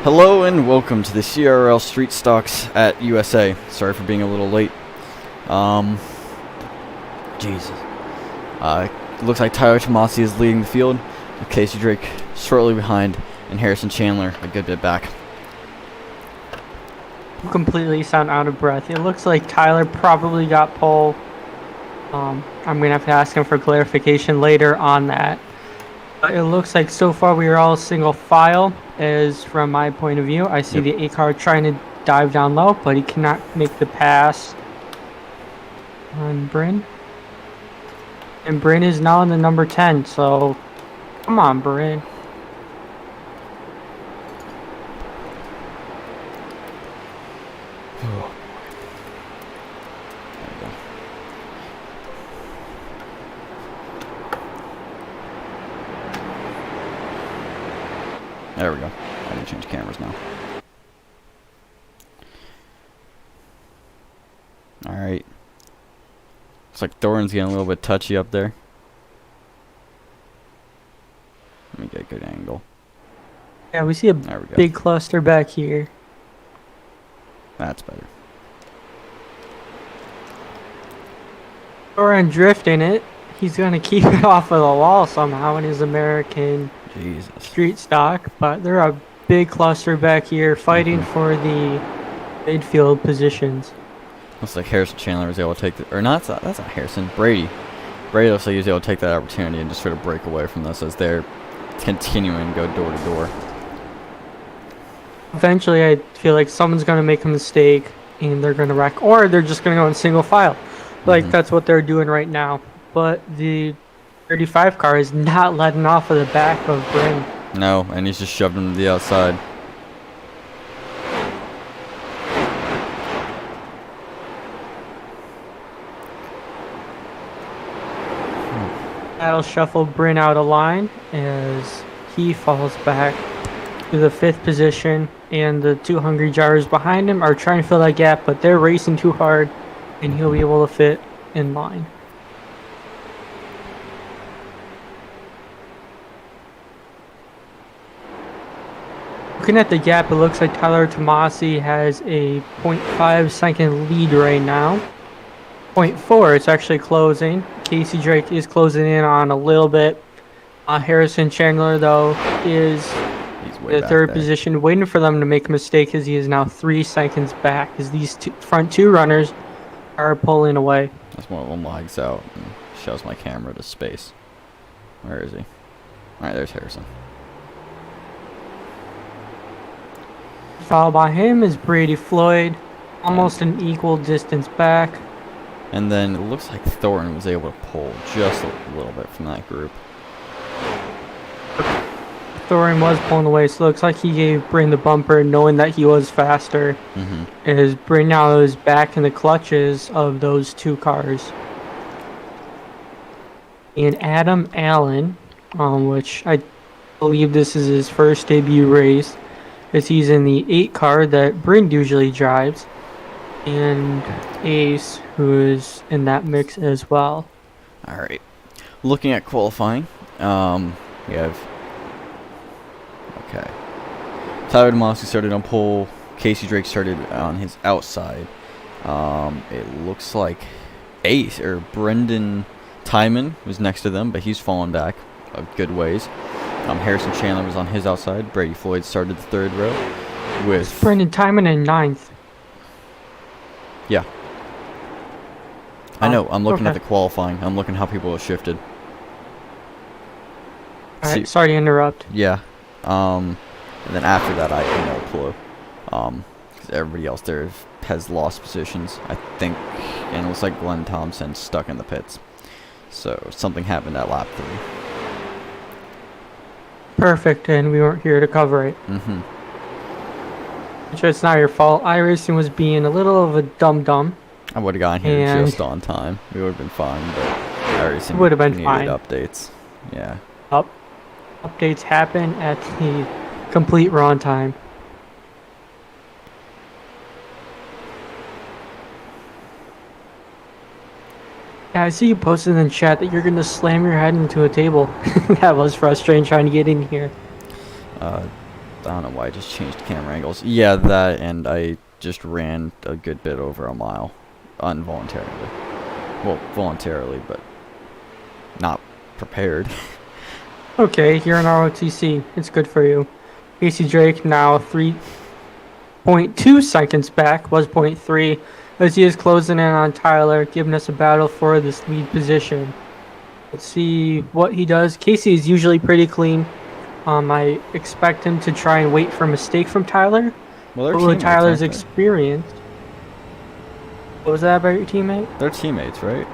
Hello and welcome to the CRL Street Stocks at USA. Sorry for being a little late. Jesus. Looks like Tyler Tomasi is leading the field, with Casey Drake shortly behind, and Harrison Chandler a good bit back. Completely sound out of breath. It looks like Tyler probably got pole. I'm gonna have to ask him for clarification later on that. But it looks like so far we are all single file, as from my point of view. I see the A car trying to dive down low, but he cannot make the pass on Bryn. And Bryn is now in the number 10, so come on, Bryn. There we go. I can change cameras now. Alright. Looks like Thornton's getting a little bit touchy up there. Let me get a good angle. Yeah, we see a big cluster back here. That's better. Thornton drifting it. He's going to keep it off of the wall somehow in his American street stock, but they're a big cluster back here fighting for the midfield positions. Looks like Harrison Chandler was able to take the, or not, that's not Harrison, Brady. Brady looks like he was able to take that opportunity and just sort of break away from this as they're continuing to go door to door. Eventually, I feel like someone's going to make a mistake and they're going to wreck, or they're just going to go in single file. Like that's what they're doing right now. But the 35 car is not letting off of the back of Bryn. No, and he's just shoved him to the outside. That'll shuffle Bryn out of line as he falls back to the 5th position, and the two hungry jars behind him are trying to fill that gap, but they're racing too hard, and he'll be able to fit in line. Looking at the gap, it looks like Tyler Tomasi has a 0.5 second lead right now. 0.4, it's actually closing. Casey Drake is closing in on a little bit. Harrison Chandler, though, is in the 3rd position, waiting for them to make a mistake as he is now 3 seconds back as these front two runners are pulling away. That's one of them lags out and shows my camera to space. Where is he? Alright, there's Harrison. Followed by him is Brady Floyd, almost an equal distance back. And then it looks like Thornton was able to pull just a little bit from that group. Thornton was pulling away, so it looks like he gave Bryn the bumper knowing that he was faster. As Bryn now is back in the clutches of those two cars. And Adam Allen, which I believe this is his first debut race, as he's in the 8 car that Bryn usually drives, and Ace, who is in that mix as well. Alright, looking at qualifying, we have, Tyler Tomasi started on pole, Casey Drake started on his outside. It looks like Ace, or Brendan Timon was next to them, but he's fallen back a good ways. Harrison Chandler was on his outside. Brady Floyd started the 3rd row with Brendan Timon in 9th. Yeah. I know. I'm looking at the qualifying. I'm looking how people have shifted. Alright, sorry to interrupt. Yeah. And then after that, I have no clue. Because everybody else there has lost positions, I think. And it looks like Glenn Thompson stuck in the pits. So something happened at lap 3. Perfect, and we weren't here to cover it. Which it's not your fault. iRacing was being a little of a dum-dum. I would have gotten here just on time. We would have been fine, but iRacing would have been needed fine. Updates. Yeah. Updates happen at the complete wrong time. Yeah, I see you posted in the chat that you're going to slam your head into a table. That was frustrating trying to get in here. I don't know why I just changed camera angles. Yeah, that, and I just ran a good bit over a mile. Involuntarily. Well, voluntarily, but not prepared. Okay, you're in ROTC. It's good for you. Casey Drake now 3.2 seconds back, was point 0.3, as he is closing in on Tyler, giving us a battle for this lead position. Let's see what he does. Casey is usually pretty clean. I expect him to try and wait for a mistake from Tyler. Well, they're But with teammates, Tyler's aren't they? experience. What was that about your teammate? They're teammates, right?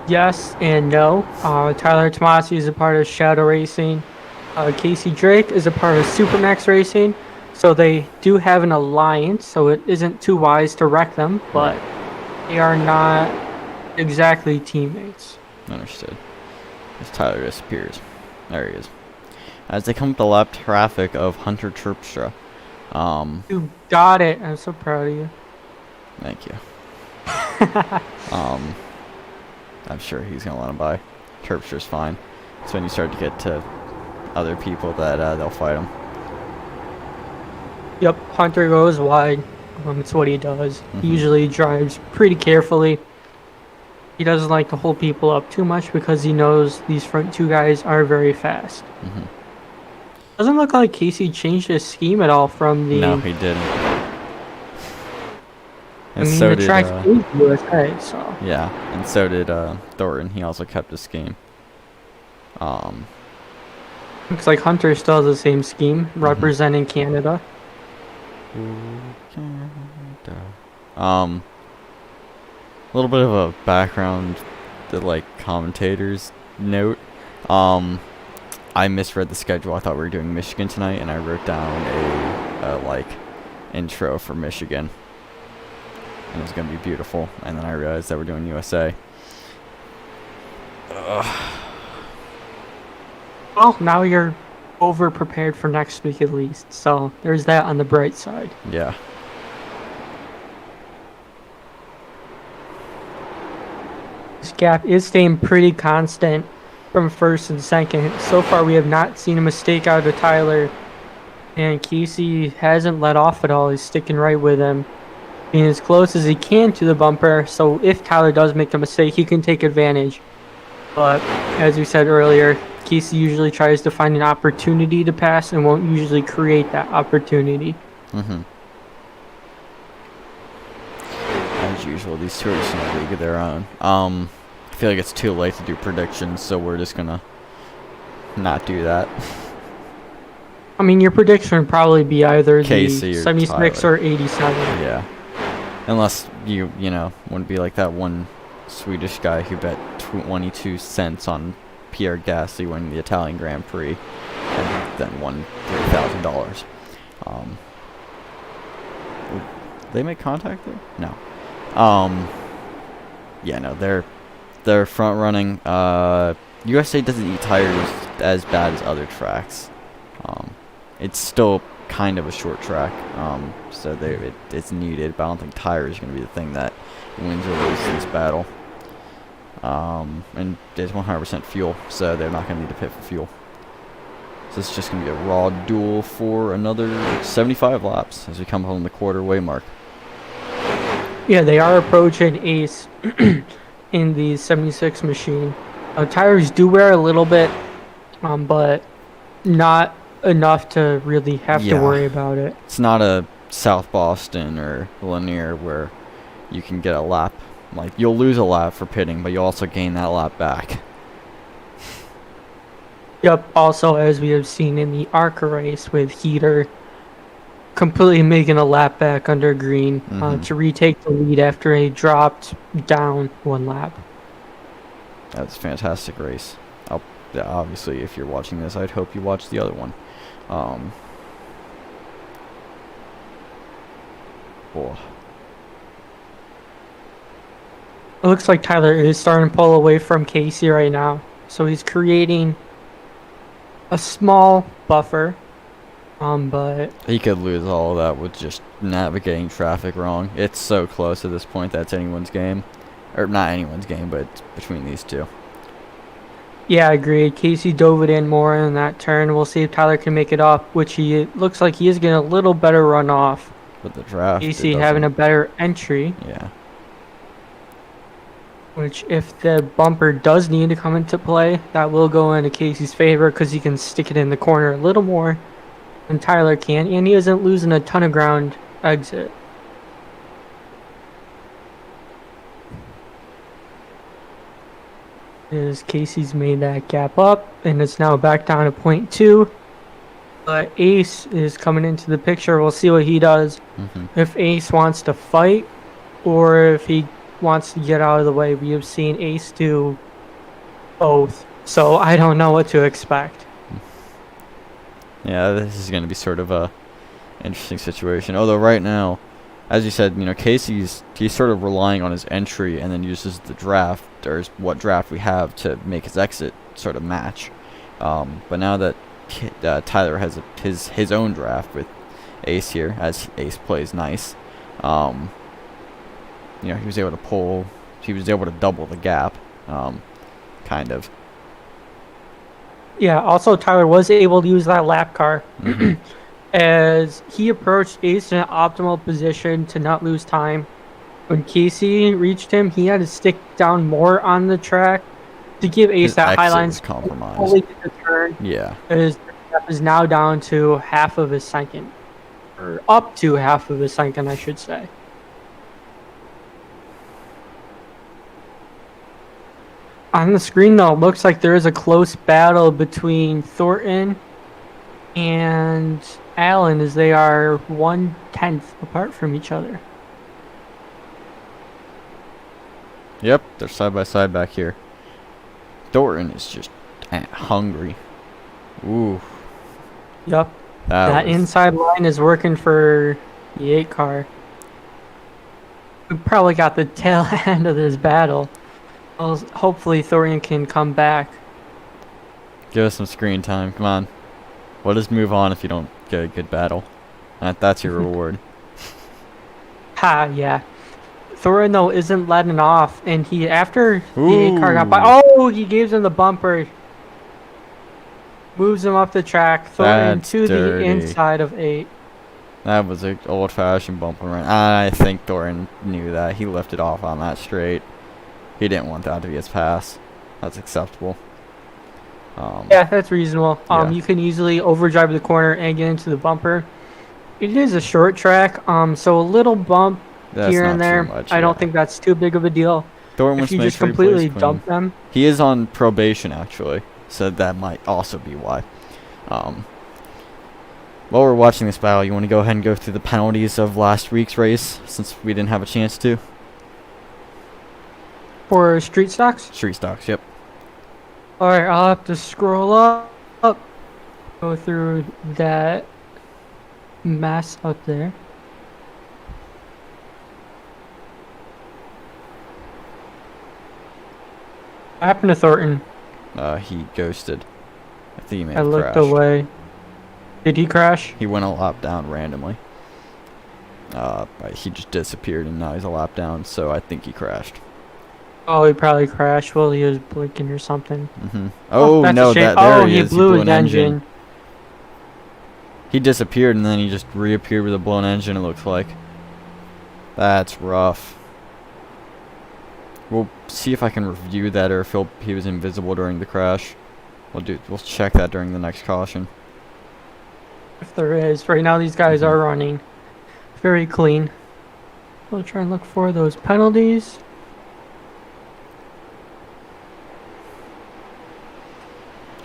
Yes and no. Tyler Tomasi is a part of Shadow Racing. Casey Drake is a part of Supermax Racing. So they do have an alliance, so it isn't too wise to wreck them, but they are not exactly teammates. Understood. As Tyler disappears. There he is. As they come up the lap traffic of Hunter Terpstra. You got it. I'm so proud of you. Thank you. I'm sure he's gonna let him by. Terpstra's fine. It's when you start to get to other people that they'll fight him. Yep, Hunter goes wide. It's what he does. Mm-hmm. He usually drives pretty carefully. He doesn't like to hold people up too much because he knows these front two guys are very fast. Mm-hmm. Doesn't look like Casey changed his scheme at all from the... No, he didn't. I And mean, so the did track's USA, so... yeah, and so did Thornton. He also kept his scheme. Looks like Hunter still has the same scheme, representing Canada. A little bit of a background, the commentators note. I misread the schedule. I thought we were doing Michigan tonight, and I wrote down a intro for Michigan, and it was gonna be beautiful. And then I realized that we're doing USA. Well, now you're over prepared for next week at least, so there's that on the bright side. Yeah. This gap is staying pretty constant from first and second. So far, we have not seen a mistake out of Tyler, and Casey hasn't let off at all. He's sticking right with him, being as close as he can to the bumper, so if Tyler does make a mistake, he can take advantage. But as we said earlier, Casey usually tries to find an opportunity to pass and won't usually create that opportunity. Mm-hmm. As usual, these two are just in a league of their own. I feel like it's too late to do predictions, so we're just gonna not do that. I mean, your prediction would probably be either Casey the or 76 Tyler. or 87. Yeah. Unless you wouldn't be like that one Swedish guy who bet 22 cents on Pierre Gasly winning the Italian Grand Prix and then won $3,000. Did they make contact there? No. Yeah, no, they're front running. USA doesn't eat tires as bad as other tracks. It's still kind of a short track, so it's needed, but I don't think tires are going to be the thing that wins or loses this battle. And it's 100% fuel, so they're not going to need to pit for fuel. So it's just going to be a raw duel for another 75 laps as we come home the quarter-way mark. Yeah, they are approaching ace in the 76 machine. Tires do wear a little bit, but not enough to really have to worry about it. It's not a South Boston or Lanier where you can get a lap. Like, you'll lose a lap for pitting, but you'll also gain that lap back. Yep, also as we have seen in the ARCA race with Heater completely making a lap back under green to retake the lead after he dropped down one lap. That's a fantastic race. Obviously, if you're watching this, I'd hope you watch the other one. It looks like Tyler is starting to pull away from Casey right now. So he's creating a small buffer. But he could lose all of that with just navigating traffic wrong. It's so close at this point that's anyone's game. Or not anyone's game, but it's between these two. Yeah, I agree. Casey dove it in more in that turn. We'll see if Tyler can make it up, which he looks like he is getting a little better run off. But the draft, it Casey having a doesn't. better entry, Yeah. which if the bumper does need to come into play, that will go into Casey's favor because he can stick it in the corner a little more than Tyler can, and he isn't losing a ton of ground exit. As Casey's made that gap up, and it's now back down to 0.2. But Ace is coming into the picture. We'll see what he does. If Ace wants to fight, or if he wants to get out of the way. We have seen Ace do both, so I don't know what to expect. Yeah, this is going to be sort of a interesting situation. Although right now, as you said, Casey's he's sort of relying on his entry and then uses the draft, or what draft we have, to make his exit sort of match. But now that Tyler has his own draft with Ace here, as Ace plays nice, he was able to pull, he was able to double the gap, kind of. Yeah, also Tyler was able to use that lap car as he approached Ace in an optimal position to not lose time. When Casey reached him, he had to stick down more on the track to give Ace His that high exit line was compromised. fully get the turn. Yeah. His gap is now down to half of a second, or up to half of a second, I should say. On the screen, though, it looks like there is a close battle between Thornton and Allen, as they are 1/10 apart from each other. Yep, they're side by side back here. Thornton is just hungry. Ooh. Yep. That was, inside line is working for the 8 car. We probably got the tail end of this battle. Well, hopefully Thornton can come back. give us some screen time. Come on. We'll just move on if you don't get a good battle. That's your reward. Ha, yeah. Thornton, though, isn't letting off, and he, after the 8 car got by, oh, he gives him the bumper. Moves him up the track. Thornton That's to dirty. the inside of 8. That was an old-fashioned bumper run. I think Thornton knew that. He lifted off on that straight. He didn't want that to be his pass. That's acceptable. Yeah, that's reasonable. Yeah. You can easily overdrive the corner and get into the bumper. It is a short track, so a little bump That's here not and there. too much, I don't yeah. think that's too big of a deal. Thornton If wants you to make just sure he plays completely clean. dump them. He is on probation, actually, so that might also be why. While we're watching this battle, you want to go ahead and go through the penalties of last week's race, since we didn't have a chance to? For street stocks? Street stocks, yep. Alright, I'll have to scroll up. Go through that mess up there. What happened to Thornton? He ghosted. I think he may I have looked crashed. away. Did he crash? He went a lap down randomly. He just disappeared, and now he's a lap down, so I think he crashed. Oh, he probably crashed while he was blinking or something. Oh, that's no, a shame. there he he is. blew he his engine. He disappeared, and then he just reappeared with a blown engine, it looks like. That's rough. We'll see if I can review that, or if he was invisible during the crash. We'll check that during the next caution. If there is. Right now, these guys are running very clean. We'll try and look for those penalties.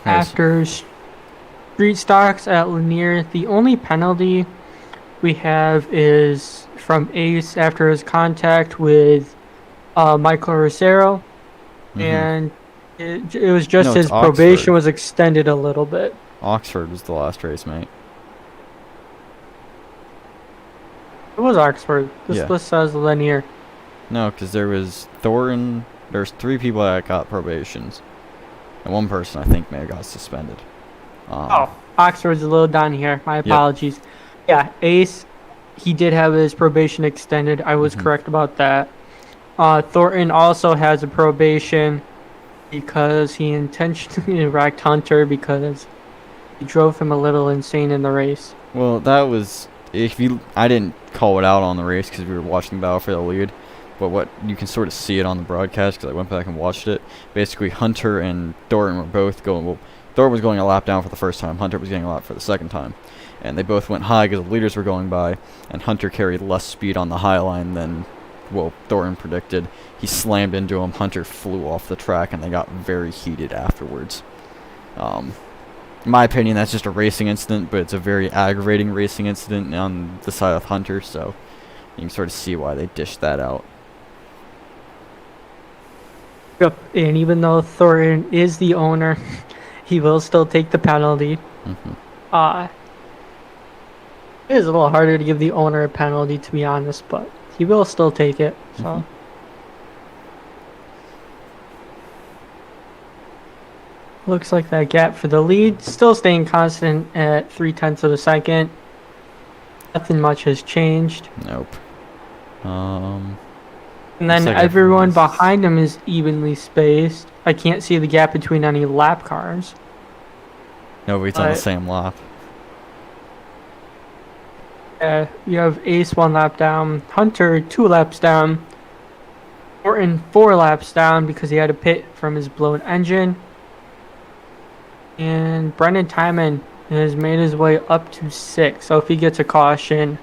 Nice. After street stocks at Lanier, the only penalty we have is from Ace after his contact with Michael Rosero, and it was just No, his it's probation Oxford. was extended a little bit. Oxford was the last race, mate. It was Oxford. This Yeah. list says Lanier. No, because there was Thornton. There's 3 people that got probations. And 1 person, I think, may have got suspended. Oxford's a little down here. My apologies. Yeah, Ace, he did have his probation extended. I was correct about that. Thornton also has a probation. because he intentionally wrecked Hunter because he drove him a little insane in the race. Well, that was I didn't call it out on the race because we were watching the battle for the lead, but what you can sort of see it on the broadcast because I went back and watched it. Basically, Hunter and Thornton were both going. Well, Thornton was going a lap down for the first time. Hunter was getting a lap for the second time, and they both went high because the leaders were going by, and Hunter carried less speed on the high line than Thornton predicted. He slammed into him. Hunter flew off the track, and they got very heated afterwards. In my opinion, that's just a racing incident, but it's a very aggravating racing incident on the side of Hunter, so you can sort of see why they dished that out. Yep, and even though Thornton is the owner, he will still take the penalty. It is a little harder to give the owner a penalty, to be honest, but he will still take it. So. Looks like that gap for the lead still staying constant at 0.3 of a second. Nothing much has changed. Nope. And then like everyone behind him is evenly spaced. I can't see the gap between any lap cars. Nobody's on the same lap. Yeah, you have Ace 1 lap down, Hunter 2 laps down, Orton 4 laps down because he had to pit from his blown engine. And Brendan Timon has made his way up to 6. So if he gets a caution,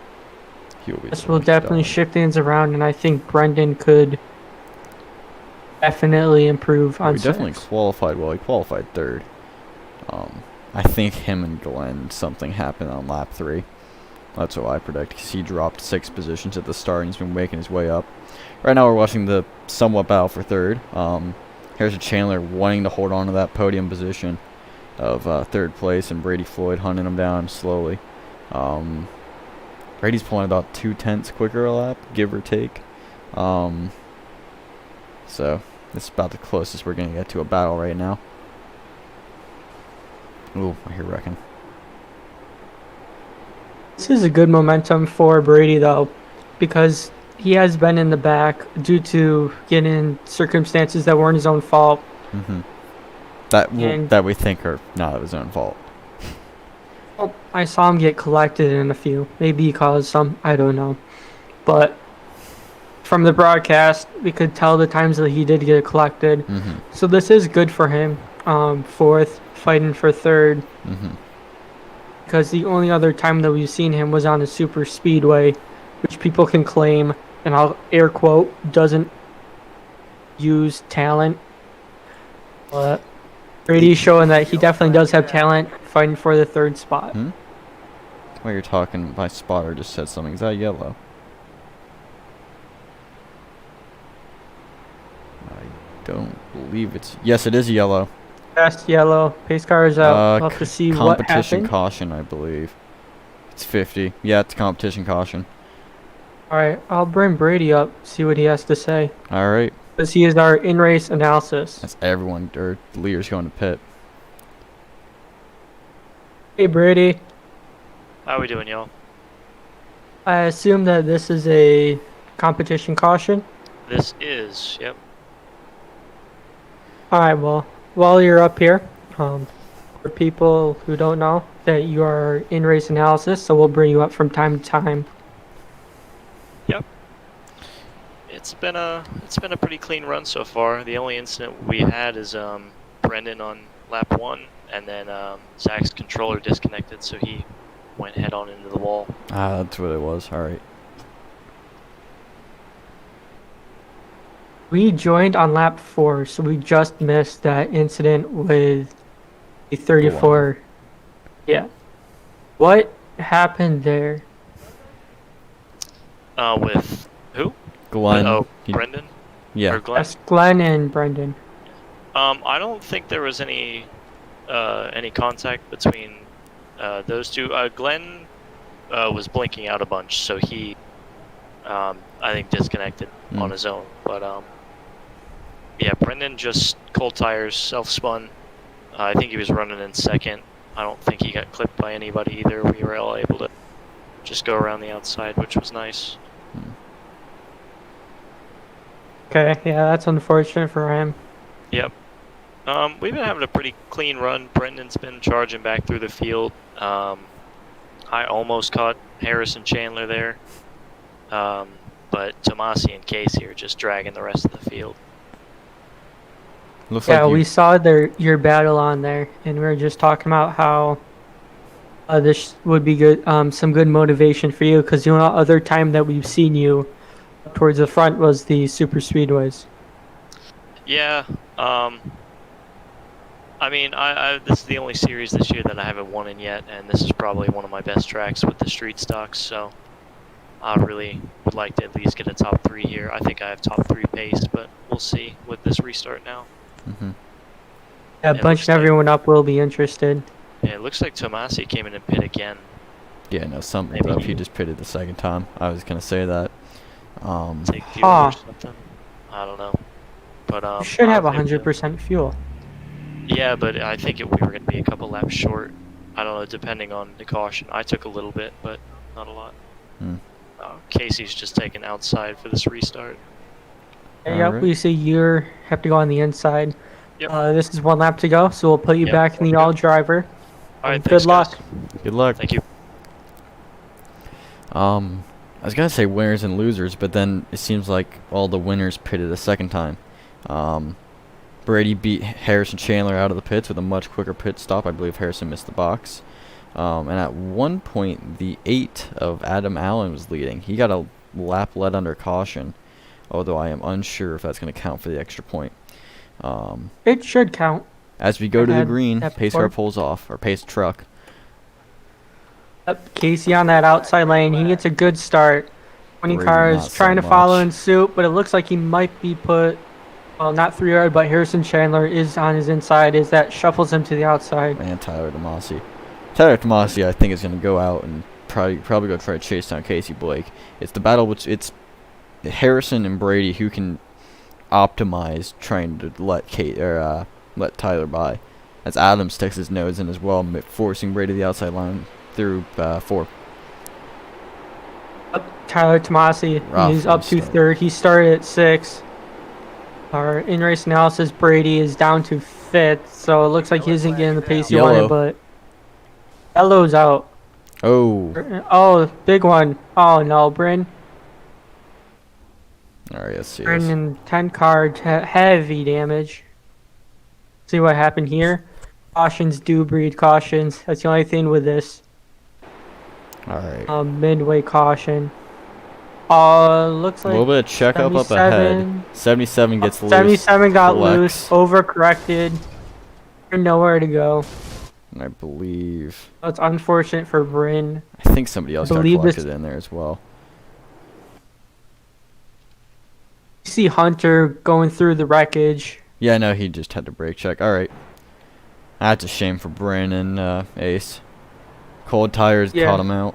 this will definitely shift things around, and I think Brendan could definitely improve on 6. He definitely qualified well. He qualified 3rd. I think him and Glenn, something happened on lap 3. That's what I predict, because he dropped 6 positions at the start and he's been making his way up. Right now we're watching the somewhat battle for 3rd. Here's a Chandler wanting to hold on to that podium position of 3rd place, and Brady Floyd hunting him down slowly. Brady's pulling about 0.2 quicker a lap, give or take. So this is about the closest we're going to get to a battle right now. Ooh, I hear wrecking. This is a good momentum for Brady, though, because he has been in the back due to getting in circumstances that weren't his own fault. That we think are not of his own fault. Well, I saw him get collected in a few. Maybe he caused some. I don't know. But from the broadcast, we could tell the times that he did get collected. So this is good for him. 4th, fighting for 3rd. Because the only other time that we've seen him was on a super speedway, which people can claim, and I'll air quote, doesn't use talent. But Brady's showing that he definitely does have talent, fighting for the 3rd spot. While you're talking, my spotter just said something. Is that yellow? I don't believe it's... Yes, it is yellow. Fast yellow. Pace car is out. We'll have to see what happened. Competition caution, I believe. It's 50. Yeah, it's competition caution. Alright, I'll bring Brady up, see what he has to say. Alright. Because he is our in-race analysis. That's everyone, or the leaders going to pit. Hey, Brady. How we doing, y'all? I assume that this is a competition caution? This is, yep. Alright, well, while you're up here, for people who don't know, that you are in-race analysis, so we'll bring you up from time to time. Yep. It's been a pretty clean run so far. The only incident we had is Brendan on lap 1, and then Zach's controller disconnected, so he went head on into the wall. Ah, that's what it was. All right. We joined on lap 4, so we just missed that incident with the 34. Yeah. What happened there? With who? Glenn. Brendan? Yeah. Or Glenn? That's Glenn and Brendan. I don't think there was any contact between those two. Glenn was blinking out a bunch, so he, I think, disconnected on his own. But yeah, Brendan just cold tires, self-spun. I think he was running in 2nd. I don't think he got clipped by anybody either. We were all able to just go around the outside, which was nice. Okay, yeah, that's unfortunate for him. Yep. We've been having a pretty clean run. Brendan's been charging back through the field. I almost caught Harrison Chandler there. But Tomasi and Casey are just dragging the rest of the field. Looks Yeah, like we saw your battle on there, and we were just talking about how this would be good, some good motivation for you, because the only other time that we've seen you towards the front was the super speedways. Yeah. I mean, this is the only series this year that I haven't won in yet, and this is probably one of my best tracks with the street stocks. So I really would like to at least get a top 3 here. I think I have top 3 pace, but we'll see with this restart now. Mm-hmm. Yeah, bunching everyone up will be interested. Yeah, it looks like Tomasi came in and pit again. Yeah, no, something's Maybe up. He just pitted the second time. I was gonna say that. Take fuel or something. I don't know. But You should have 100% fuel. Yeah, but I think we were going to be a couple laps short. I don't know, depending on the caution. I took a little bit, but not a lot. Casey's just taking outside for this restart. Yep, Alright. we see you have to go on the inside. Yep. This is 1 lap to go, so we'll put you back in the all driver. All right, Good thanks, luck. guys. Good luck. Thank you. I was gonna say winners and losers, but then it seems like all the winners pitted a second time. Brady beat Harrison Chandler out of the pits with a much quicker pit stop. I believe Harrison missed the box. And at one point, the 8 of Adam Allen was leading. He got a lap led under caution, although I am unsure if that's going to count for the extra point. It should count. As we go to the green, that pace car before. pulls off, or pace truck. Yep, Casey on that outside lane. He gets a good start. 20 Brady cars not so trying to follow much. in suit, but it looks like he might be put, well, not 3 yard, but Harrison Chandler is on his inside, as that shuffles him to the outside. And Tyler Tomasi. Tyler Tomasi, I think, is going to go out and probably go try to chase down Casey Blake. It's the battle which it's Harrison and Brady who can optimize trying to let Tyler by. As Adam sticks his nose in as well, forcing Brady to the outside line through 4. Tyler Tomasi, Rough he's up to restart. 3rd. He started at 6th. Our in-race analysis, Brady is down to 5th, so it looks like he isn't getting the pace he Yellow. wanted, but yellow's out. Oh. Oh, big one. Oh, no, Bryn. Alright, let's see. Bryn in 10 card, heavy damage. See what happened here? Cautions do breed cautions. That's the only thing with this. Alright. Midway caution. Looks A like little bit of checkup up ahead. 77. 77 gets loose. 77 got Collects. loose, overcorrected. Nowhere to go. And I believe... It's unfortunate for Bryn. I think somebody else got believe this- collected in there as well. You see Hunter going through the wreckage. Yeah, no, he just had to brake check. Alright. That's a shame for Bryn and Ace. Cold tires Yeah. caught him out.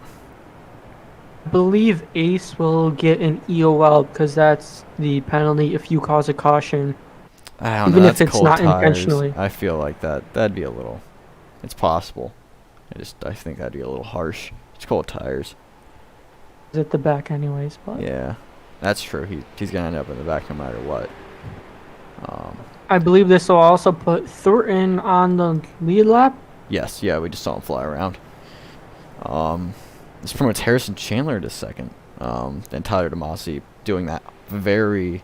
I believe Ace will get an EOL because that's the penalty if you cause a caution. I don't Even know. if That's it's cold not tires. intentionally. I feel like that'd be a little... It's possible. I think that'd be a little harsh. It's cold tires. Is at the back anyways, but Yeah. That's true. He's going to end up in the back no matter what. I believe this will also put Thornton on the lead lap. Yes, yeah, we just saw him fly around. This promotes Harrison Chandler to 2nd. Then Tyler Tomasi doing that very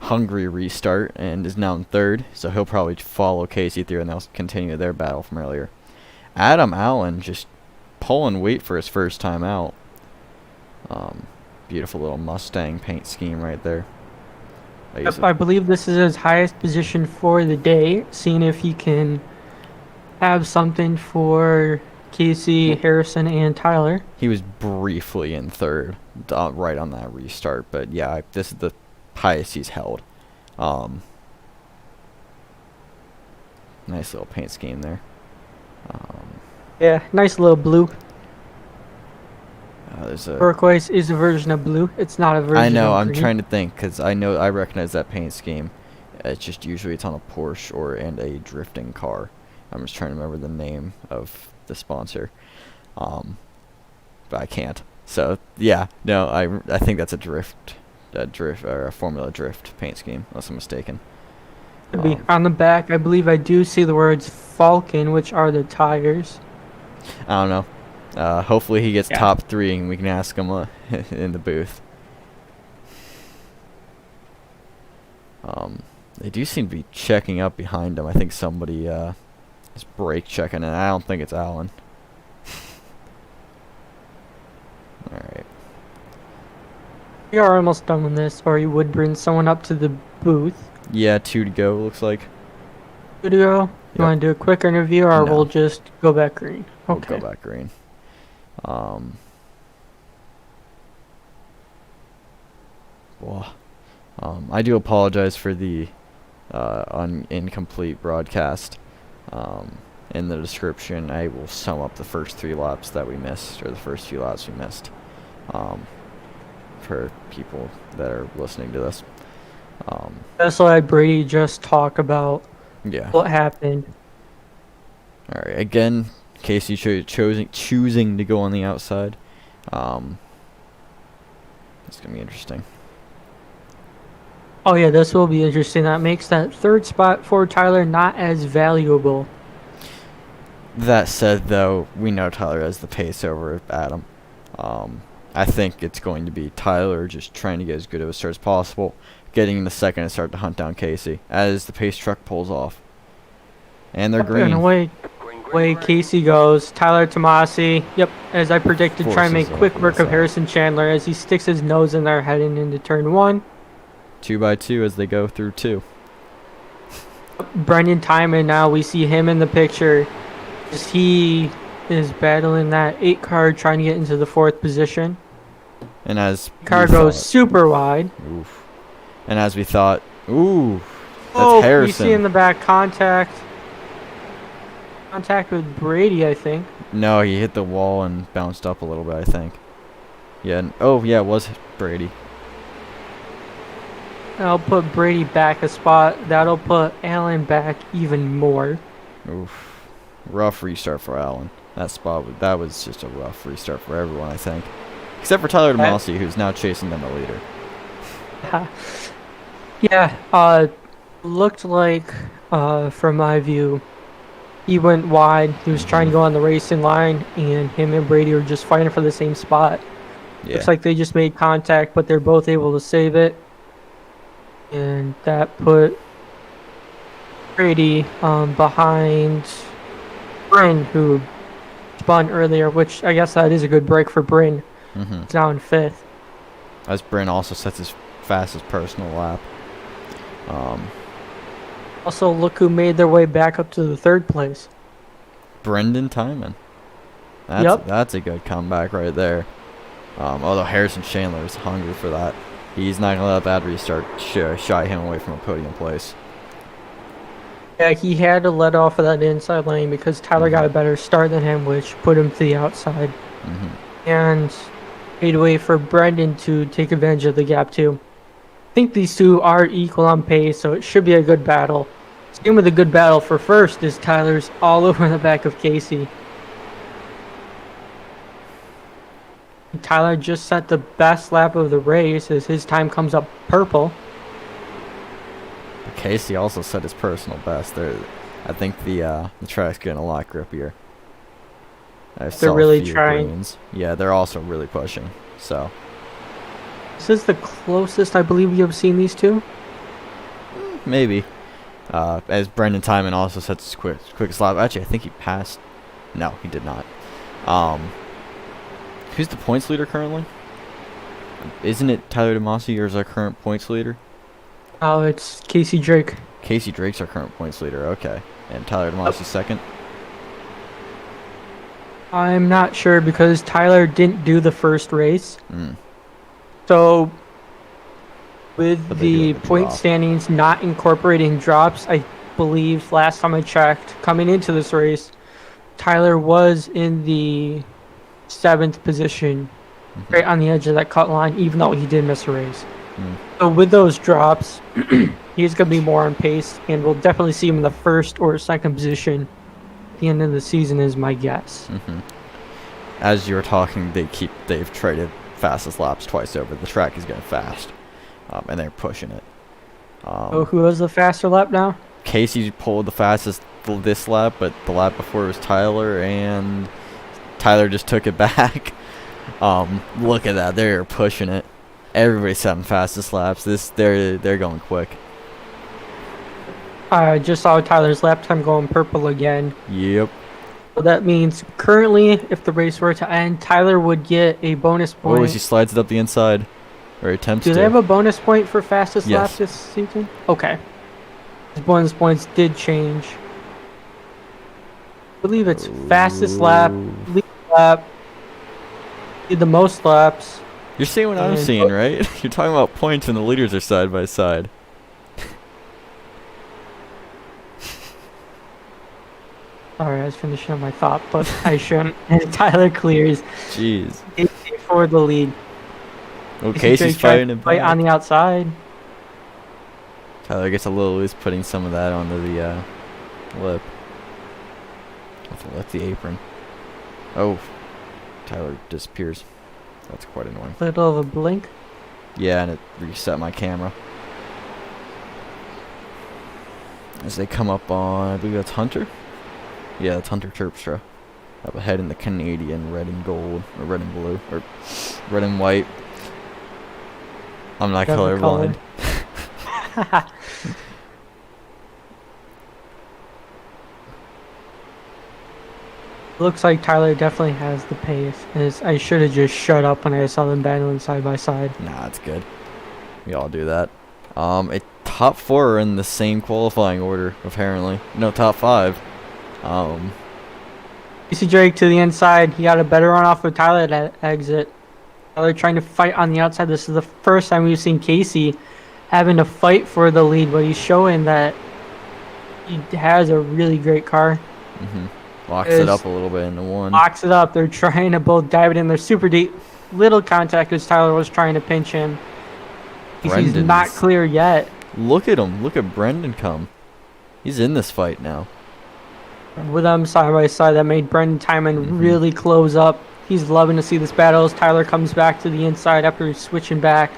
hungry restart and is now in 3rd. So he'll probably follow Casey through and they'll continue their battle from earlier. Adam Allen just pulling weight for his first time out. Beautiful little Mustang paint scheme right there. Yep, I believe this is his highest position for the day, seeing if he can have something for Casey, Harrison, and Tyler. He was briefly in 3rd, right on that restart, but yeah, this is the highest he's held. Nice little paint scheme there. Yeah, nice little blue. There's a. Turquoise is a version of blue. It's not a version I know. of I'm green. trying to think because I recognize that paint scheme. It's just usually it's on a Porsche and a drifting car. I'm just trying to remember the name of the sponsor, but I can't. So yeah, no, I think that's a drift or a Formula Drift paint scheme, unless I'm mistaken. Could be. On the back, I believe I do see the words Falcon, which are the tires. I don't know. Hopefully he gets Yeah. top 3 and we can ask him in the booth. They do seem to be checking up behind him. I think somebody is brake checking, and I don't think it's Alan. Alright. We are almost done with this, or you would bring someone up to the booth. Yeah, 2 to go, looks like. Good to go. You Yep. want to do a quick interview, or No. we'll just go back green? We'll Okay. go back green. Well, I do apologize for the incomplete broadcast. In the description, I will sum up the first 3 laps that we missed, or the first few laps we missed, for people that are listening to this. Also, I had Brady just talk about Yeah. what happened. All right. Again, Casey choosing to go on the outside. It's gonna be interesting. Oh yeah, this will be interesting. That makes that 3rd spot for Tyler not as valuable. That said, though, we know Tyler has the pace over Adam. I think it's going to be Tyler just trying to get as good of a start as possible, getting in the second and start to hunt down Casey as the pace truck pulls off. And they're green. And away Casey goes. Tyler Tomasi, yep, as I predicted, try and make Forces quick up work of inside. Harrison Chandler as he sticks his nose in there heading into turn 1. 2 by 2 as they go through 2. Brendan Timon, now we see him in the picture as he is battling that 8 car trying to get into the 4th position. And as Car we goes thought- super wide. Oof. And as we thought, ooh, that's Oh, Harrison. we see in the back contact with Brady, I think. No, he hit the wall and bounced up a little bit, I think. Yeah. Oh, yeah, it was Brady. That'll put Brady back a spot. That'll put Allen back even more. Oof. Rough restart for Allen. That was just a rough restart for everyone, I think. Except for Tyler DeMasi, who's now chasing down the leader. Yeah, looked like, from my view, he went wide. He was trying to go on the racing line, and him and Brady were just fighting for the same spot. Yeah. Looks like they just made contact, but they're both able to save it. And that put Brady behind Bryn, who spun earlier, which I guess that is a good break for Bryn. Mm-hmm. He's now in 5th. As Bryn also sets his fastest personal lap. Also, look who made their way back up to the 3rd place. Brendan Timon. Yep. That's a good comeback right there. Although Harrison Chandler is hungry for that. He's not going to let that restart shy him away from a podium place. Yeah, he had to let off of that inside lane because Tyler got a better start than him, which put him to the outside. Mm-hmm. And made way for Brendan to take advantage of the gap too. I think these two are equal on pace, so it should be a good battle. Same with a good battle for first is Tyler's all over the back of Casey. Tyler just set the best lap of the race as his time comes up purple. But Casey also set his personal best. I think the track's getting a lot grippier. They're really trying. Greens. Yeah, they're also really pushing. So This is the closest I believe you have seen these two. maybe. As Brendan Timon also sets his quickest lap. Actually, I think he passed. No, he did not. Who's the points leader currently? Isn't it Tyler DeMasi or is our current points leader? Oh, it's Casey Drake. Casey Drake's our current points leader. Okay, and Tyler DeMasi's second. I'm not sure because Tyler didn't do the first race. Mm. So, with But they do the have a point drop. standings not incorporating drops, I believe last time I checked, coming into this race, Tyler was in the 7th position, right on the edge of that cut line, even though he did miss a race. Mm. So with those drops, he's going to be more on pace, and we'll definitely see him in the 1st or 2nd position at the end of the season is my guess. Mm-hmm. As you were talking, they've traded fastest laps twice over. The track is getting fast, and they're pushing it. Oh, who has the faster lap now? Casey pulled the fastest this lap, but the lap before was Tyler, and Tyler just took it back. Look at that, they're pushing it. Everybody's having fastest laps. They're going quick. I just saw Tyler's lap time going purple again. Yep. So that means currently, if the race were to end, Tyler would get a bonus point. Oh, as he slides it up the inside, or attempts to. Do they have a bonus point for fastest lap Yes. this season? Okay. His bonus points did change. I believe it's fastest lap, lead lap, did the most laps. You're seeing what I'm and- seeing, right? You're talking about points when the leaders are side by side. Sorry, I was finishing up my thought, but I shouldn't. And Tyler clears Jeez. for the lead. Oh, Casey Casey's Drake tried fighting to it fight back. on the outside. Tyler gets a little loose, putting some of that onto the lip. Left the apron. Oh, Tyler disappears. That's quite annoying. Little of a blink. Yeah, and it reset my camera. As they come up on, I believe that's Hunter? Yeah, that's Hunter Terpstra. Up ahead in the Canadian red and gold, or red and blue, or red and white. I'm not Whatever colorblind. Looks like Tyler definitely has the pace. As I should have just shut up when I saw them battling side by side. Nah, it's good. We all do that. Top 4 are in the same qualifying order, apparently. No, top 5. Casey Drake to the inside. He got a better run off with Tyler at exit. Tyler trying to fight on the outside. This is the first time we've seen Casey having to fight for the lead, but he's showing that he has a really great car. Locks it up a little bit into one. Locks it up. They're trying to both dive it in. They're super deep. Little contact as Tyler was trying to pinch him. He's not Brendan's- clear yet. Look at him. Look at Brendan come. He's in this fight now. With them side by side, that made Brendan Timon really close up. He's loving to see this battle as Tyler comes back to the inside after switching back.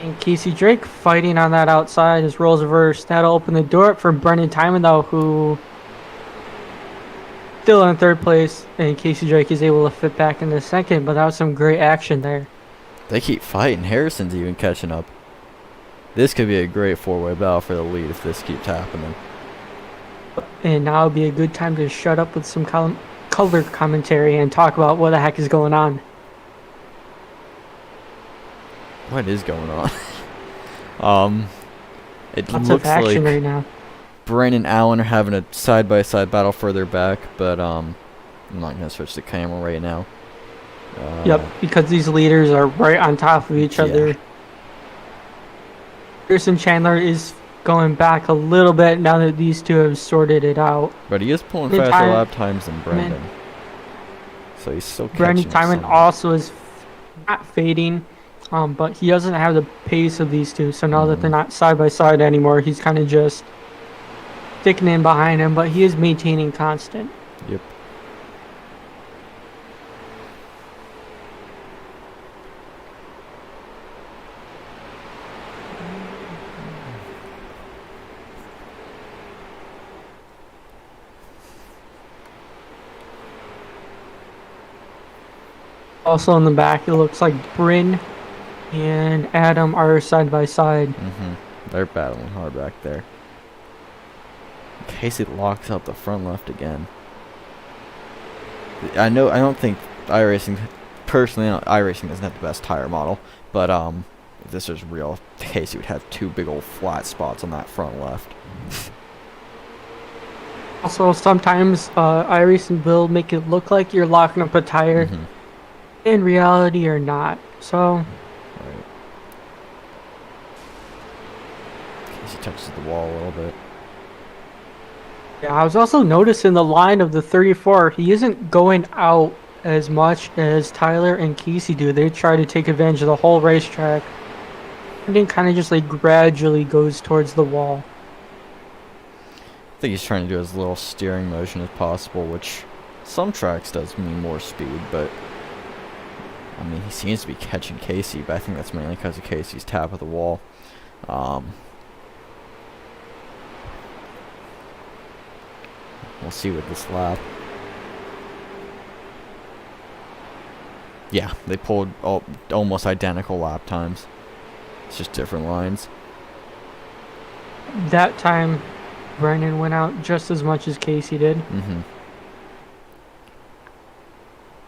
And Casey Drake fighting on that outside as roles reversed. That'll open the door up for Brendan Timon, though, who still in third place. And Casey Drake is able to fit back into second, but that was some great action there. They keep fighting. Harrison's even catching up. This could be a great four-way battle for the lead if this keeps happening. And now would be a good time to shut up with some color commentary and talk about what the heck is going on. What is going on? It Lots looks of action like right now. Bren and Allen are having a side-by-side battle further back, but I'm not going to switch the camera right now. Yep, because these leaders are right on top of each other. Pearson Chandler is going back a little bit now that these two have sorted it out. But he is pulling Brendan faster Timon- lap times than Brendan. So he's still catching Brendan up Timon some. also is not fading, but he doesn't have the pace of these two. So now that they're not side by side anymore, he's kind of just sticking in behind him, but he is maintaining constant. Yep. Also in the back, it looks like Bryn and Adam are side by side. They're battling hard back there. Casey locks up the front left again. I don't think iRacing, personally, iRacing doesn't have the best tire model, but if this was real, Casey would have two big old flat spots on that front left. Also, sometimes iRacing will make it look like you're locking up a tire. In reality, you're not. So, Right. Casey touches the wall a little bit. yeah, I was also noticing the line of the 34. He isn't going out as much as Tyler and Casey do. They try to take advantage of the whole racetrack. And then kind of just like gradually goes towards the wall. I think he's trying to do as little steering motion as possible, which some tracks does mean more speed, but I mean, he seems to be catching Casey, but I think that's mainly because of Casey's tap of the wall. We'll see with this lap. Yeah, they pulled almost identical lap times. It's just different lines. That time, Brendan went out just as much as Casey did. Mm-hmm.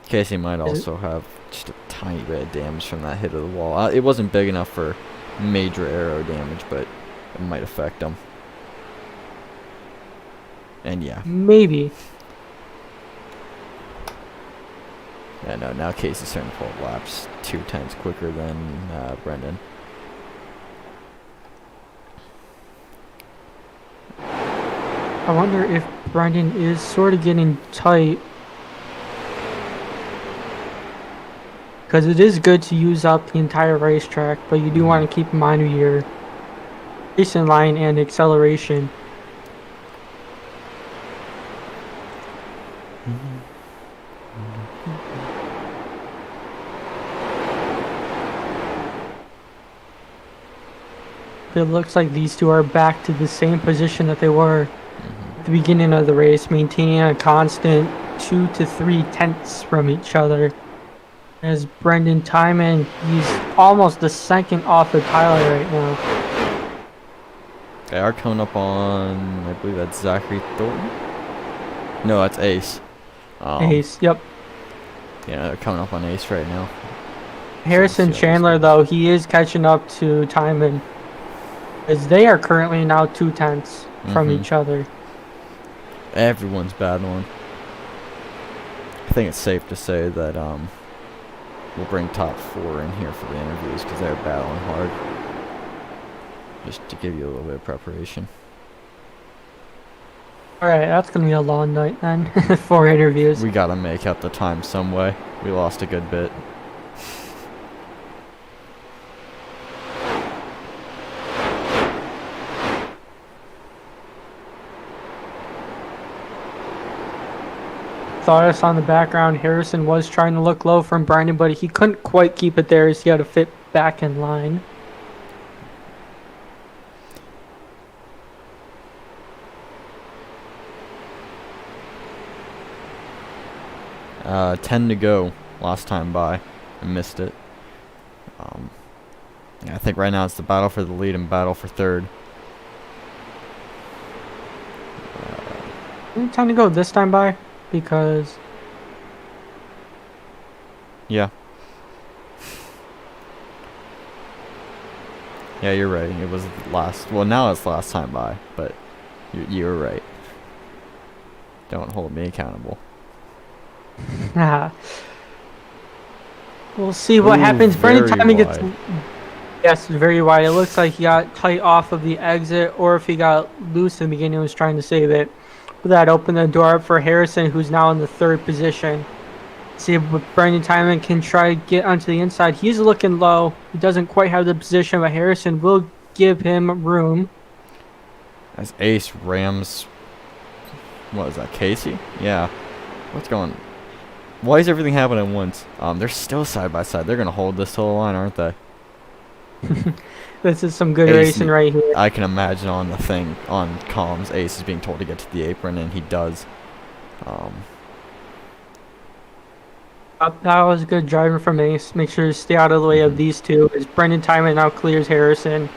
Casey might Is also have just a tiny bit of damage from that hit of the wall. It wasn't big enough for major aero damage, but it might affect him. And yeah. Maybe. Yeah, no, now Casey's starting to pull laps 2/10 quicker than Brendan. I wonder if Brendan is sort of getting tight. Because it is good to use up the entire racetrack, but you do want to keep in mind of your racing line and acceleration. It looks like these two are back to the same position that they were at the beginning of the race, maintaining a constant 2 to 3 tenths from each other. As Brendan Timon, he's almost a second off of Tyler right now. They are coming up on, I believe that's Zachary Thornton? No, that's Ace. Ace, yep. Yeah, they're coming up on Ace right now. Harrison Chandler, though, he is catching up to Timon, as they are currently now 2 tenths from each other. Everyone's battling. I think it's safe to say that we'll bring top 4 in here for the interviews because they're battling hard. Just to give you a little bit of preparation. Alright, that's going to be a long night then, 4 interviews. We gotta make up the time some way. We lost a good bit. Saw us on the background. Harrison was trying to look low from Brandon, but he couldn't quite keep it there as he had to fit back in line. Uh, 10 to go last time by. I missed it. Yeah, I think right now it's the battle for the lead and battle for third. Time to go this time by because Yeah. Yeah, you're right. It was last. Well, now it's last time by, but you were right. Don't hold me accountable. we'll see what happens. Brandon very Timon gets wide. yes, very wide. It looks like he got tight off of the exit, or if he got loose in the beginning, he was trying to save it. But that opened the door up for Harrison, who's now in the 3rd position. See if Brandon Timon can try to get onto the inside. He's looking low. He doesn't quite have the position, but Harrison will give him room. As Ace rams. What is that, Casey? Yeah. What's going? Why is everything happening at once? They're still side by side. They're gonna hold this till the line, aren't they? This is some good Ace racing right here. I can imagine on the thing on comms, Ace is being told to get to the apron, and he does. That was good driving from Ace. Make sure to stay out of the way of these two. As Brendan Timon now clears Harrison.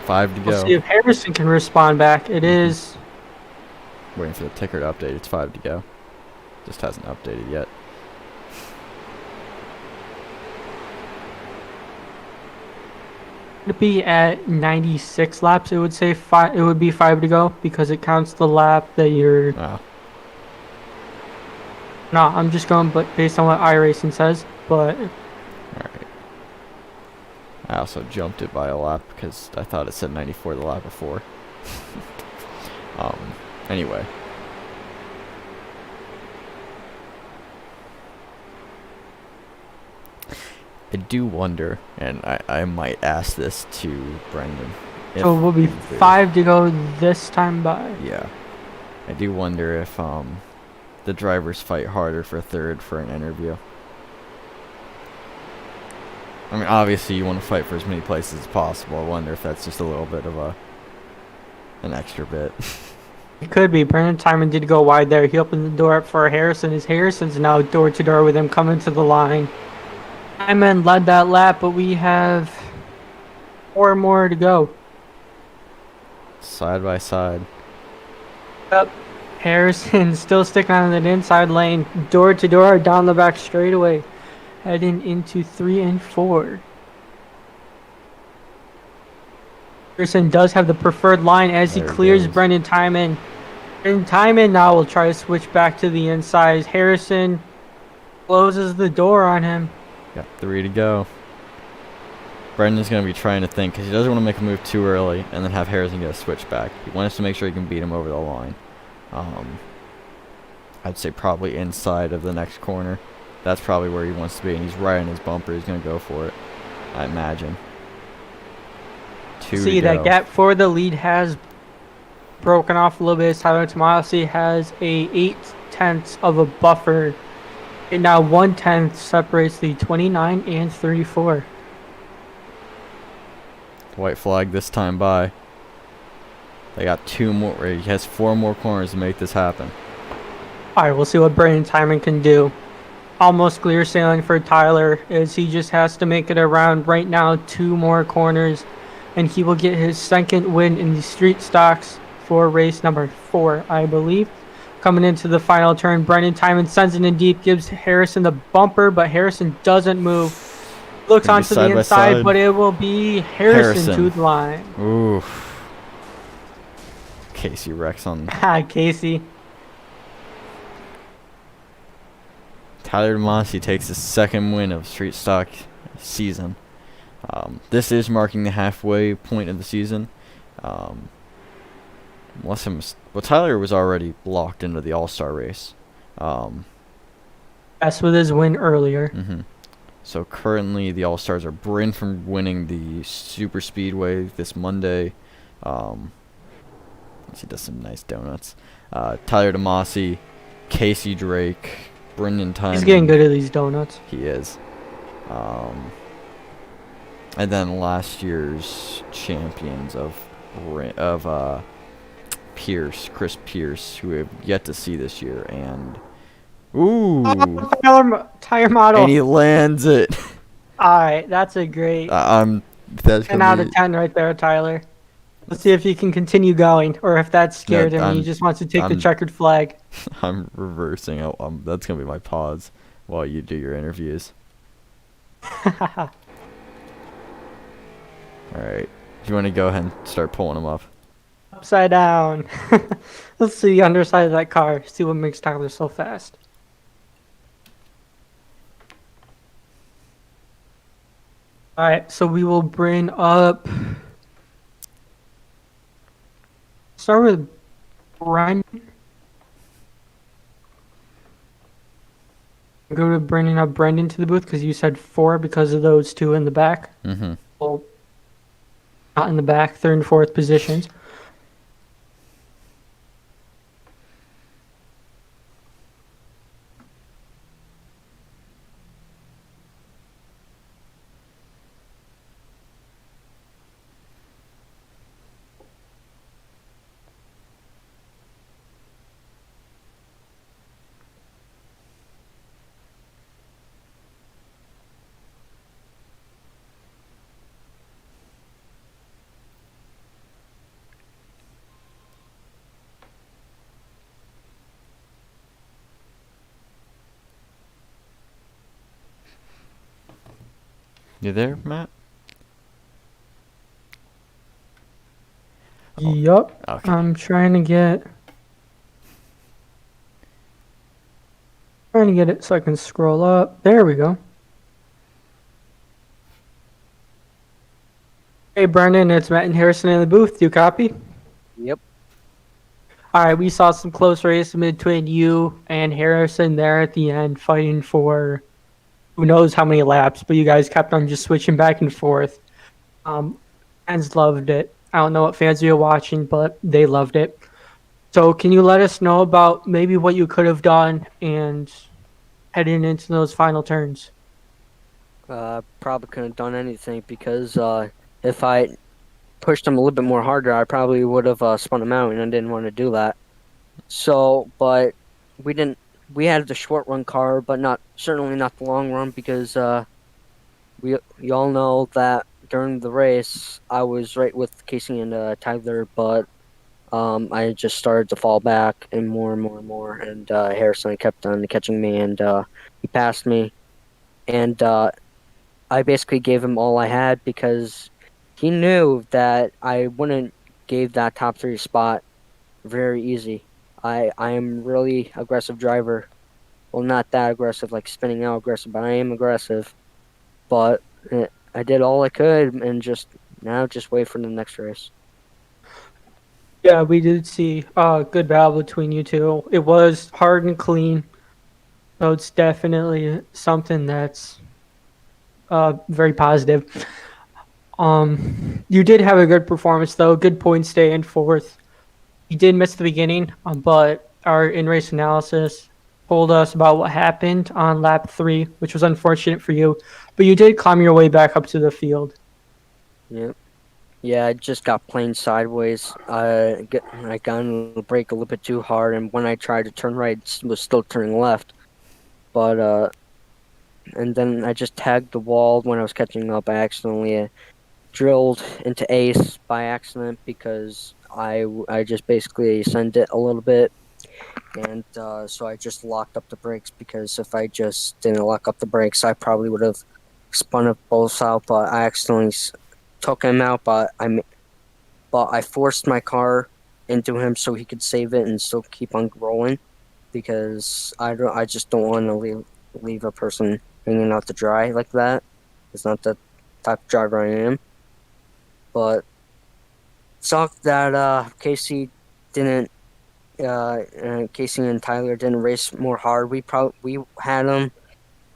5 to go. We'll see if Harrison can respond back. It is. Waiting for the ticker to update. It's 5 to go. Just hasn't updated yet. To be at 96 laps, it would say it would be 5 to go because it counts the lap that you're. Wow. No, I'm just going but based on what iRacing says. But Alright. I also jumped it by a lap because I thought it said 94 the lap before. Anyway. I do wonder, and I might ask this to Brendan. so it will be 5 to go this time by. Yeah. I do wonder if the drivers fight harder for third for an interview. I mean, obviously you want to fight for as many places as possible. I wonder if that's just a little bit of an extra bit. It could be. Brandon Timon did go wide there. He opened the door up for Harrison, as Harrison's now door to door with him coming to the line. Timon led that lap, but we have 4 more to go. Side by side. Yep. Harrison still sticking on that inside lane, door to door down the back straightaway, heading into 3 and 4. Harrison does have the preferred line as he There it clears goes. Brendan Timon. Brendan Timon now will try to switch back to the inside. Harrison closes the door on him. Got 3 to go. Brendan's going to be trying to think because he doesn't want to make a move too early and then have Harrison get a switch back. He wants to make sure he can beat him over the line. I'd say probably inside of the next corner. That's probably where he wants to be, and he's right on his bumper. He's going to go for it, I imagine. 2 to See, go. that gap for the lead has broken off a little bit. Tyler Tomasi has a 0.8 of a buffer. And now 1/10 separates the 29 and 34. White flag this time by. They got 2 more. He has 4 more corners to make this happen. Alright, we'll see what Brandon Timon can do. Almost clear sailing for Tyler, as he just has to make it around right now 2 more corners, and he will get his second win in the street stocks for race number 4, I believe. Coming into the final turn, Brendan Timon sends it in deep, gives Harrison the bumper, but Harrison doesn't move. Looks Gonna be onto side the by inside, side. but it will be Harrison to the line. Oof. Casey Rex on. Ha, Casey. Tyler Demasi takes his second win of street stock season. This is marking the halfway point of the season. Tyler was already locked into the All-Star race. That's with his win earlier. So currently the All-Stars are Bryn from winning the Super Speedway this Monday. He does some nice donuts. Tyler Demasi, Casey Drake, Brendan Timon. He's getting good at these donuts. He is. And then last year's champions of Chris Pierce, who we have yet to see this year, and Tire model. and he lands it. Alright, that's a great That's 10 gonna out be, of 10 right there, Tyler. Let's see if he can continue going, or if that scared him and he I'm- just wants to take the I'm- checkered flag. I'm reversing. That's gonna be my pause while you do your interviews. All right. If you want to go ahead and start pulling them up. Upside down. Let's see the underside of that car. See what makes Tyler so fast. Alright, so we will bring up... Start with Brendan. Go to bringing up Brendan to the booth because you said 4 because of those 2 in the back. Well, not in the back, 3rd and 4th positions. You there, Matt? Yup. Okay. I'm trying to get it so I can scroll up. There we go. Hey Brendan, it's Matt and Harrison in the booth. Do you copy? Yep. Alright, we saw some close race between you and Harrison there at the end, fighting for who knows how many laps, but you guys kept on just switching back and forth. Fans loved it. I don't know what fans you were watching, but they loved it. So can you let us know about maybe what you could have done and heading into those final turns? Probably couldn't have done anything because if I pushed him a little bit more harder, I probably would have spun him out, and I didn't want to do that. So, but we didn't. We had the short run car, but not certainly not the long run because we you all know that during the race I was right with Casey and Tyler, but I just started to fall back and more and more and more, and Harrison kept on catching me, and he passed me, and I basically gave him all I had because he knew that I wouldn't give that top three spot very easy. I am really aggressive driver. Well, not that aggressive, like spinning out aggressive, but I am aggressive. But I did all I could, and just wait for the next race. Yeah, we did see a good battle between you two. It was hard and clean, so it's definitely something that's very positive. You did have a good performance though, good point stay in fourth. You did miss the beginning, but our in-race analysis told us about what happened on lap 3, which was unfortunate for you. But you did climb your way back up to the field. Yeah, yeah. I just got playing sideways. I got on the brake a little bit too hard, and when I tried to turn right, it was still turning left. But and then I just tagged the wall when I was catching up. I accidentally drilled into Ace by accident because I just basically sent it a little bit, and so I just locked up the brakes because if I just didn't lock up the brakes, I probably would have spun up both out. But I accidentally took him out, but I forced my car into him so he could save it and still keep on rolling because I just don't want to leave a person hanging out to dry like that. It's not the type of driver I am. But sucked that didn't Casey and Tyler didn't race more hard. We had them.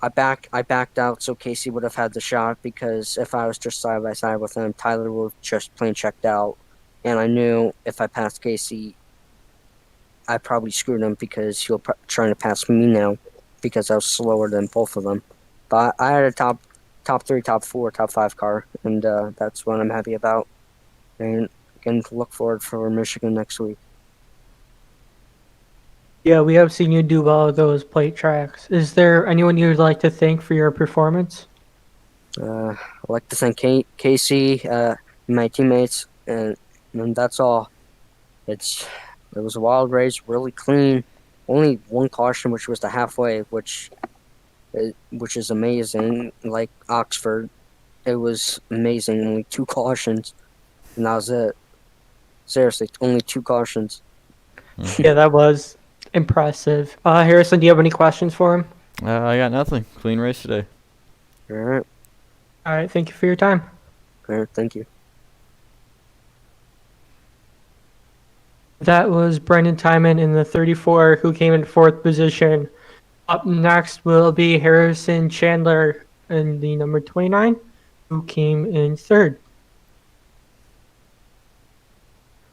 I backed out so Casey would have had the shot because if I was just side by side with him, Tyler would have just plain checked out. And I knew if I passed Casey, I probably screwed him because trying to pass me now because I was slower than both of them. But I had a top three, top four, top five car, and that's what I'm happy about. And can look forward for Michigan next week. Yeah, we have seen you do well at those plate tracks. Is there anyone you'd like to thank for your performance? I'd like to thank Casey, my teammates, and that's all. It was a wild race, really clean. Only one caution, which was the halfway, which is amazing. Like Oxford, it was amazing. Only two cautions, and that was it. Seriously, only two cautions. Yeah, that was impressive. Harrison, do you have any questions for him? I got nothing. Clean race today. All right, All right, thank you for your time. all right, thank you. That was Brendan Timon in the 34 who came in fourth position. Up next will be Harrison Chandler in the number 29 who came in third.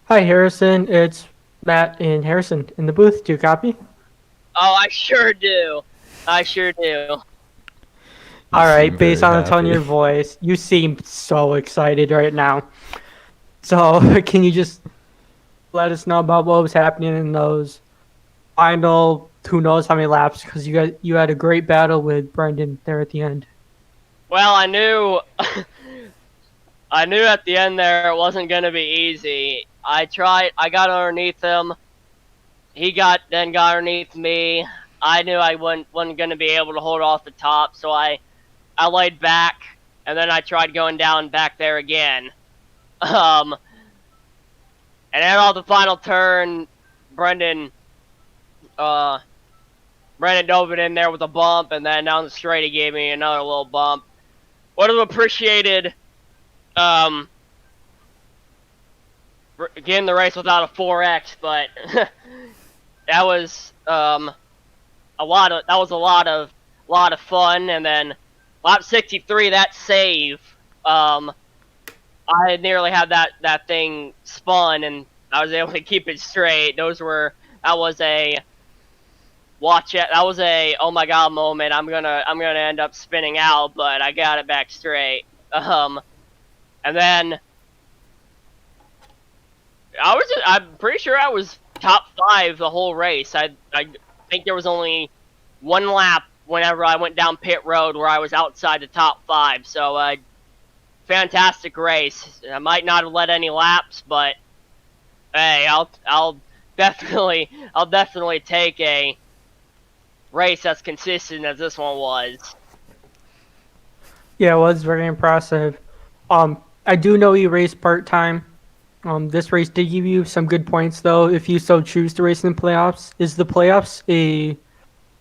Hi, Harrison. It's Matt and Harrison in the booth. Do you copy? Oh, I sure do. I sure do. All right, seem based very on the tone of happy. your voice, you seem so excited right now. So, can you just let us know about what was happening in those final who knows how many laps? Because you had a great battle with Brendan there at the end. Well, I knew I knew at the end there it wasn't going to be easy. I got underneath him. Then got underneath me. I knew I wasn't going to be able to hold off the top, so I laid back, and then I tried going down back there again. And then on the final turn, Brendan dove it in there with a bump, and then down the straight he gave me another little bump. Would have appreciated getting the race without a 4X, but that was a lot of fun. And then lap 63, that save, I nearly had that thing spun, and I was able to keep it straight. That was watch it. That was a oh my god moment. I'm gonna end up spinning out, but I got it back straight. And then I'm pretty sure I was top 5 the whole race. I think there was only one lap whenever I went down pit road where I was outside the top 5. So fantastic race. I might not have led any laps, but hey, I'll definitely take a race that's consistent as this one was. Yeah, it was very impressive. I do know you race part-time. This race did give you some good points, though, if you so choose to race in the playoffs. Is the playoffs a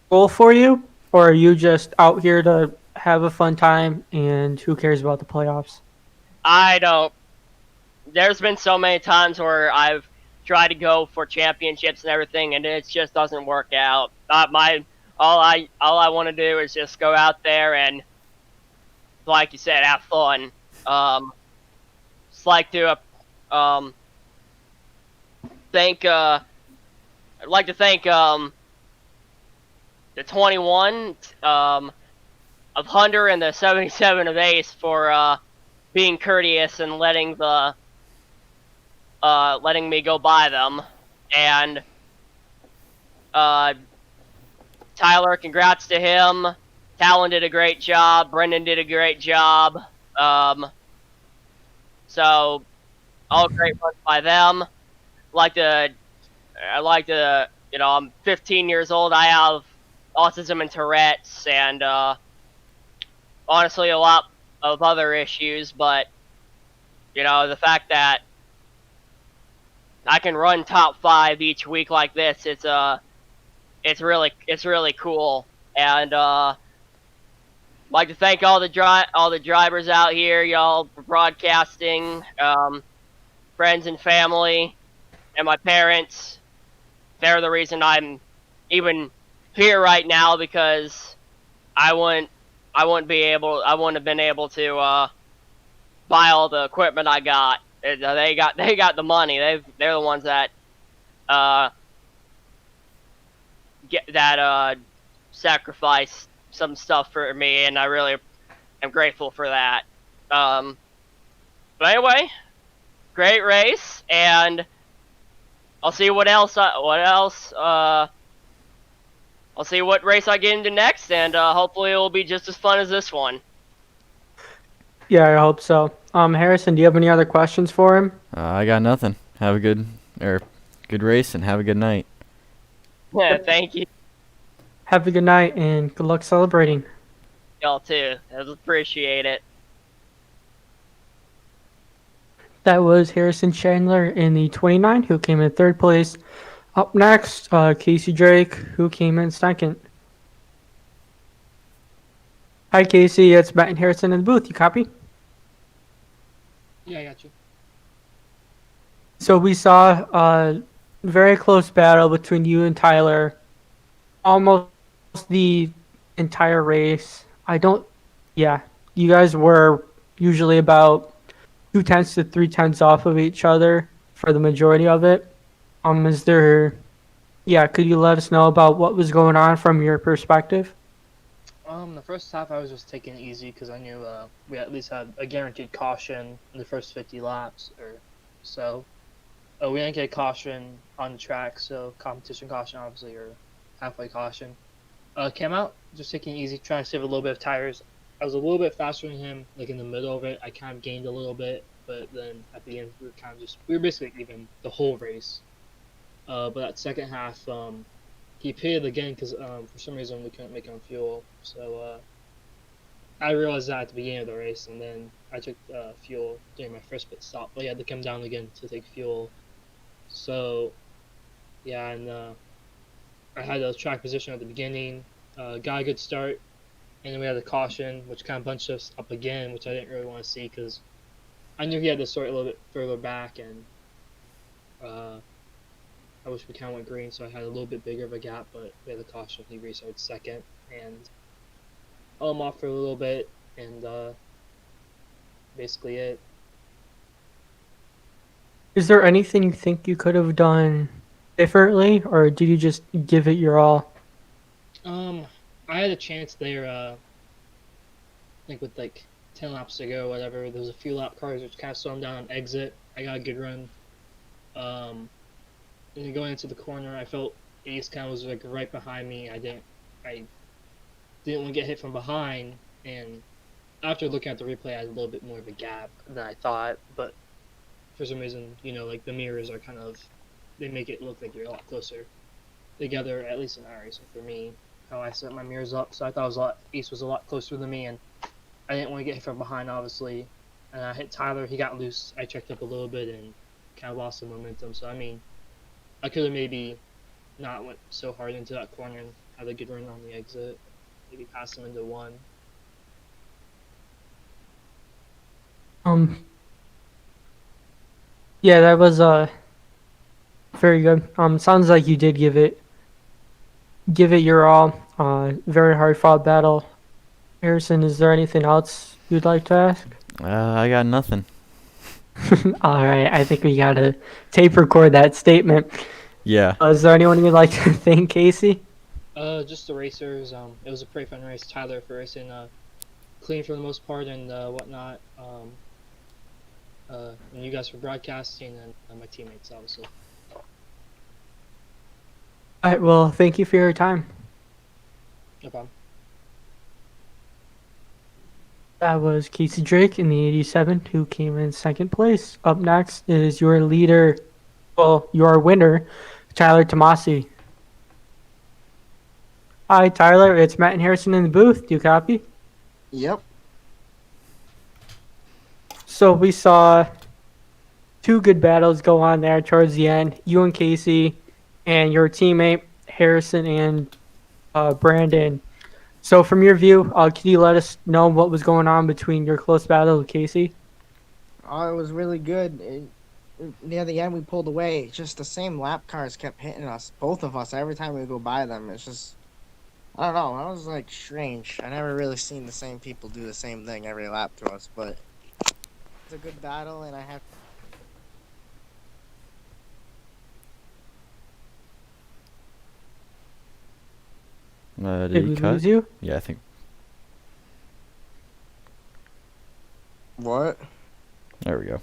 goal for you, or are you just out here to have a fun time, and who cares about the playoffs? I don't. There's been so many times where I've tried to go for championships and everything, and it just doesn't work out. All I want to do is just go out there and, like you said, have fun. Just like to thank. I'd like to thank the 21 of Hunter and the 77 of Ace for being courteous and letting me go by them. And Tyler, congrats to him. Talon did a great job. Brendan did a great job. So all great runs by them. I like to, I'm 15 years old. I have autism and Tourette's, and honestly, a lot of other issues. But the fact that I can run top 5 each week like this, it's really cool. And like to thank all the drivers out here, y'all, for broadcasting, friends and family, and my parents. They're the reason I'm even here right now, because I wouldn't have been able to buy all the equipment I got. They got the money. They're the ones that sacrifice some stuff for me, and I really am grateful for that. But anyway, great race, and I'll see I'll see what race I get into next, and hopefully it will be just as fun as this one. Yeah, I hope so. Harrison, do you have any other questions for him? I got nothing. Have a good race and have a good night. Yeah, thank you. Have a good night and good luck celebrating. Y'all too. I appreciate it. That was Harrison Chandler in the 29, who came in third place. Up next, Casey Drake, who came in second. Hi, Casey. It's Matt and Harrison in the booth. You copy? Yeah, I got you. So we saw a very close battle between you and Tyler. Almost the entire race. Yeah, you guys were usually about 2/10 to 3/10 off of each other for the majority of it. Could you let us know about what was going on from your perspective? The first half I was just taking it easy because I knew we at least had a guaranteed caution in the first 50 laps or so. We didn't get a caution on the track, so competition caution obviously, or halfway caution. Came out just taking it easy, trying to save a little bit of tires. I was a little bit faster than him, like in the middle of it. I kind of gained a little bit, but then at the end we were basically even the whole race. But that second half, he pitted again because for some reason we couldn't make it on fuel. So I realized that at the beginning of the race, and then I took fuel during my first pit stop. But I had to come down again to take fuel. So yeah, and I had a track position at the beginning, got a good start, and then we had the caution, which kind of bunched us up again, which I didn't really want to see because I knew he had to start a little bit further back, and I wish we kind of went green, so I had a little bit bigger of a gap, but we had the caution. He restarted second, and I'm off for a little bit, and basically it. Is there anything you think you could have done differently, or did you just give it your all? I had a chance there. I think with like 10 laps to go, whatever. There was a few lap cars which kind of slowed him down on exit. I got a good run. And then going into the corner, I felt Ace kind of was like right behind me. I didn't want to get hit from behind, and after looking at the replay, I had a little bit more of a gap than I thought. But for some reason, like the mirrors are they make it look like you're a lot closer together, at least in our racing for me. How I set my mirrors up, so I thought Ace was a lot closer than me, and I didn't want to get hit from behind, obviously. And I hit Tyler, he got loose. I checked up a little bit and kind of lost some momentum. So I mean, I could have maybe not went so hard into that corner and had a good run on the exit. Maybe pass him into one. Yeah, that was very good. Sounds like you did give it your all. Very hard fought battle. Harrison, is there anything else you'd like to ask? I got nothing. All right, I think we gotta tape record that statement. Yeah. Is there anyone you'd like to thank, Casey? Just the racers. It was a pretty fun race. Tyler for racing clean for the most part and whatnot. And you guys for broadcasting and my teammates, obviously. All right, well, thank you for your time. No problem. That was Casey Drake in the 87 who came in second place. Up next is your leader, your winner, Tyler Tomasi. Hi, Tyler. It's Matt and Harrison in the booth. Do you copy? Yep. So we saw two good battles go on there towards the end. You and Casey and your teammate, Harrison and Brandon. So from your view, can you let us know what was going on between your close battle with Casey? Oh, it was really good. Near the end, we pulled away. Just the same lap cars kept hitting us, both of us, every time we go by them. It's just, I don't know. That was like strange. I never really seen the same people do the same thing every lap to us, but it's a good battle, and I have. Did Did he we cut? lose you? Yeah, I think. What? There we go.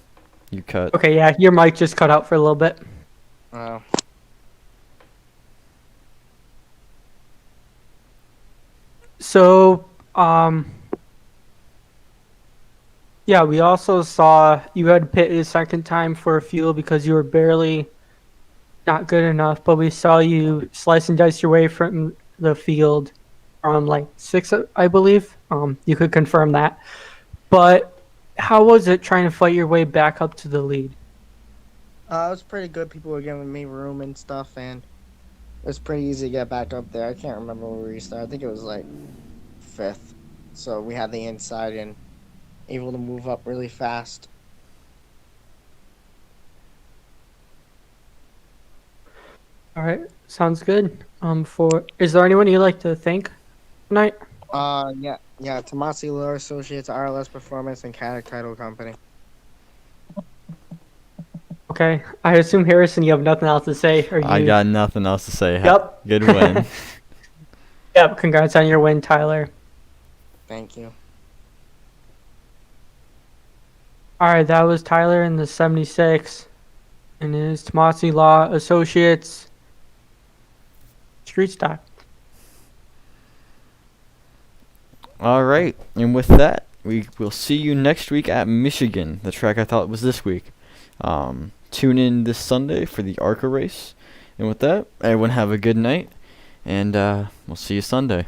You cut. Okay, yeah, your mic just cut out for a little bit. Oh. So, yeah, we also saw you had pit a second time for fuel because you were barely not good enough, but we saw you slice and dice your way from the field from like six, I believe. You could confirm that. But how was it trying to fight your way back up to the lead? It was pretty good. People were giving me room and stuff, and it was pretty easy to get back up there. I can't remember where we started. I think it was like 5th. So we had the inside and able to move up really fast. All right, sounds good. Is there anyone you'd like to thank tonight? Yeah, Tomasi Law Associates, RLS Performance, and Caddick Title Company. Okay, I assume Harrison, you have nothing else to say. Or I you... got nothing else to say. Yep. Good win. Yep. Congrats on your win, Tyler. Thank you. All right, that was Tyler in the 76, and his Tomasi Law Associates Street Stock. All right, and with that, we will see you next week at Michigan, the track I thought was this week. Tune in this Sunday for the ARCA race. And with that, everyone have a good night, and we'll see you Sunday.